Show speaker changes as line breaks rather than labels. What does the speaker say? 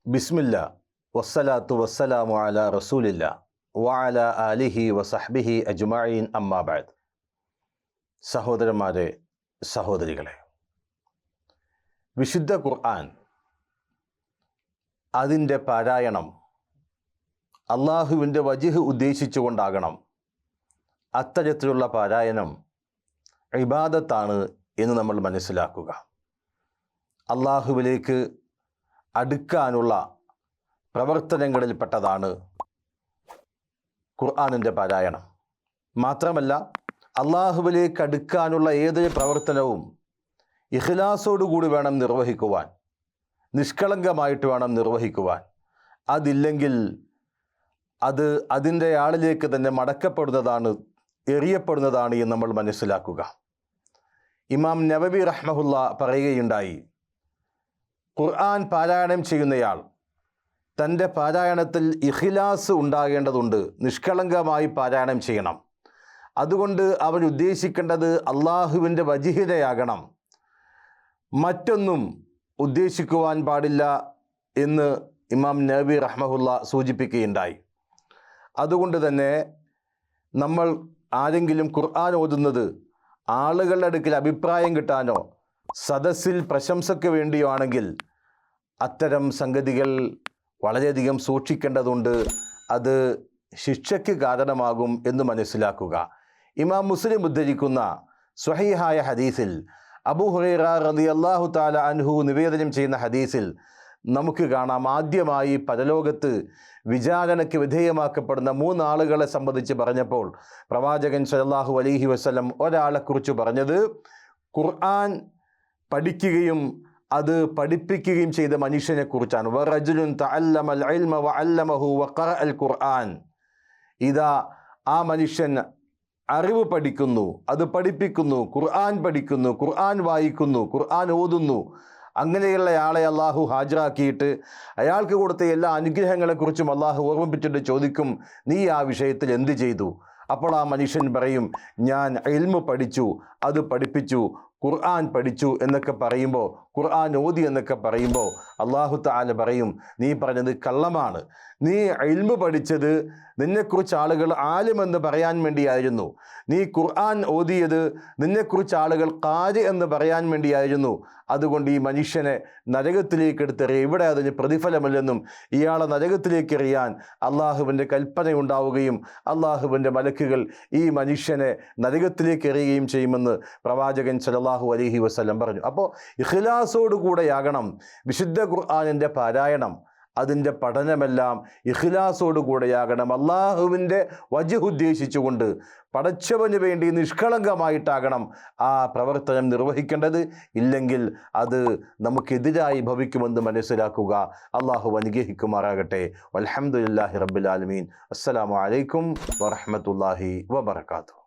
ബിസ്മില്ല വസ്സലാത്തു വസ്സലാമു അലാ റസൂലില്ല വഅല ആലിഹി വസഹ്ബിഹി അജ്മഈൻ അമ്മാ ബഅദ്. സഹോദരന്മാരെ, സഹോദരികളെ, വിശുദ്ധ ഖുർആൻ അതിൻ്റെ പാരായണം അള്ളാഹുവിൻ്റെ വജ്ഹ് ഉദ്ദേശിച്ചുകൊണ്ടാകണം. അത്തരത്തിലുള്ള പാരായണം ഇബാദത്താണ് എന്ന് നമ്മൾ മനസ്സിലാക്കുക. അള്ളാഹുവിലേക്ക് അടുക്കാനുള്ള പ്രവർത്തനങ്ങളിൽപ്പെട്ടതാണ് ഖുർആനിൻ്റെ പാരായണം. മാത്രമല്ല, അള്ളാഹുവിലേക്ക് അടുക്കാനുള്ള ഏതൊരു പ്രവർത്തനവും ഇഖ്ലാസോടുകൂടി വേണം നിർവഹിക്കുവാൻ, നിഷ്കളങ്കമായിട്ട് വേണം നിർവഹിക്കുവാൻ. അതില്ലെങ്കിൽ അത് അതിൻ്റെ ആളിലേക്ക് തന്നെ മടക്കപ്പെടുന്നതാണ്, എറിയപ്പെടുന്നതാണ് എന്ന് നമ്മൾ മനസ്സിലാക്കുക. ഇമാം നവവി റഹ്മഹുല്ല പറയുകയുണ്ടായി, ഖുർആൻ പാരായണം ചെയ്യുന്നയാൾ തൻ്റെ പാരായണത്തിൽ ഇഖ്ലാസ് ഉണ്ടാകേണ്ടതുണ്ട്, നിഷ്കളങ്കമായി പാരായണം ചെയ്യണം. അതുകൊണ്ട് അവൻ ഉദ്ദേശിക്കേണ്ടത് അള്ളാഹുവിൻ്റെ വജ്ഹിനെയാകണം, മറ്റൊന്നും ഉദ്ദേശിക്കുവാൻ പാടില്ല എന്ന് ഇമാം നവവി റഹ്മഹുല്ല സൂചിപ്പിക്കുകയുണ്ടായി. അതുകൊണ്ട് തന്നെ നമ്മൾ ആരെങ്കിലും ഖുർആൻ ഓതുന്നത് ആളുകളുടെ അടുക്കൽ അഭിപ്രായം കിട്ടാനോ സദസ്സിൽ പ്രശംസയ്ക്ക് വേണ്ടിയോ ആണെങ്കിൽ അത്തരം സംഗതികൾ വളരെയധികം സൂക്ഷിക്കേണ്ടതുണ്ട്. അത് ശിക്ഷയ്ക്ക് കാരണമാകും എന്ന് മനസ്സിലാക്കുക. ഇമാം മുസ്ലിം ഉദ്ധരിക്കുന്ന സ്വഹീഹായ ഹദീസിൽ അബൂ ഹുറൈറ റളിയല്ലാഹു തആല അൻഹു നിവേദനം ചെയ്യുന്ന ഹദീസിൽ നമുക്ക് കാണാം, ആദ്യമായി പരലോകത്ത് വിചാരണയ്ക്ക് വിധേയമാക്കപ്പെടുന്ന 3 ആളുകളെ സംബന്ധിച്ച് പറഞ്ഞപ്പോൾ പ്രവാചകൻ സല്ലല്ലാഹു അലൈഹി വസല്ലം ഒരാളെക്കുറിച്ച് പറഞ്ഞത് ഖുർആൻ പഠിക്കുകയും അത് പഠിപ്പിക്കുകയും ചെയ്ത മനുഷ്യനെ കുറിച്ചാണ്. വറജുലുൻ തഅല്ലമൽ ഇൽമ വഅല്ലമഹു വഖറഅൽ ഖുർആൻ. ഇതാ ആ മനുഷ്യൻ അറിവ് പഠിക്കുന്നു, അത് പഠിപ്പിക്കുന്നു, ഖുർആൻ പഠിക്കുന്നു, ഖുർആൻ വായിക്കുന്നു, ഖുർആൻ ഓതുന്നു. അങ്ങനെയുള്ള ആളെ അള്ളാഹു ഹാജരാക്കിയിട്ട് അയാൾക്ക് കൊടുത്ത എല്ലാ അനുഗ്രഹങ്ങളെക്കുറിച്ചും അള്ളാഹു ഓർമ്മിപ്പിച്ചിട്ട് ചോദിക്കും, നീ ആ വിഷയത്തിൽ എന്ത് ചെയ്തു? അപ്പോൾ ആ മനുഷ്യൻ പറയും, ഞാൻ ഇൽമ് പഠിച്ചു, അത് പഠിപ്പിച്ചു, ഖുർആൻ പഠിച്ചു എന്നൊക്കെ പറയുമ്പോൾ, ഖുർആൻ ഓതി എന്നൊക്കെ പറയുമ്പോൾ അള്ളാഹു തആല പറയും, നീ പറഞ്ഞത് കള്ളമാണ്. നീ ഇൽമ് പഠിച്ചത് നിന്നെക്കുറിച്ച് ആളുകൾ ആലിമെന്ന് പറയാൻ വേണ്ടിയായിരുന്നു. നീ ഖുർആൻ ഓതിയത് നിന്നെക്കുറിച്ച് ആളുകൾ ഖാരി എന്ന് പറയാൻ വേണ്ടിയായിരുന്നു. അതുകൊണ്ട് ഈ മനുഷ്യനെ നരകത്തിലേക്ക് എടുത്തെറിയ, ഇവിടെ അതിന് പ്രതിഫലമില്ലെന്നും ഇയാളെ നരകത്തിലേക്ക് എറിയാൻ അള്ളാഹുവിൻ്റെ കൽപ്പനയുണ്ടാവുകയും അള്ളാഹുവിൻ്റെ മലക്കുകൾ ഈ മനുഷ്യനെ നരകത്തിലേക്ക് എറിയുകയും ചെയ്യുമെന്ന് പ്രവാചകൻ സല്ലല്ലാഹു അലൈഹി വസല്ലം പറഞ്ഞു. അപ്പോൾ ഇഖ്ലാസോടുകൂടെയാകണം വിശുദ്ധ ഖുർആനിൻ്റെ പാരായണം. അതിൻ്റെ പഠനമെല്ലാം ഇഖ്ലാസോടുകൂടെയാകണം, അള്ളാഹുവിൻ്റെ വജ്ഹ് ഉദ്ദേശിച്ചുകൊണ്ട് പടച്ചവന് വേണ്ടി നിഷ്കളങ്കമായിട്ടാകണം ആ പ്രവർത്തനം നിർവഹിക്കേണ്ടത്. ഇല്ലെങ്കിൽ അത് നമുക്കെതിരായി ഭവിക്കുമെന്ന് മനസ്സിലാക്കുക. അള്ളാഹു അനുഗ്രഹിക്കുമാറാകട്ടെ. വൽഹംദുലില്ലാഹി റബ്ബിൽ ആലമീൻ. അസ്സലാമു അലൈക്കും വറഹ്മത്തുള്ളാഹി വബറകാതുഹു.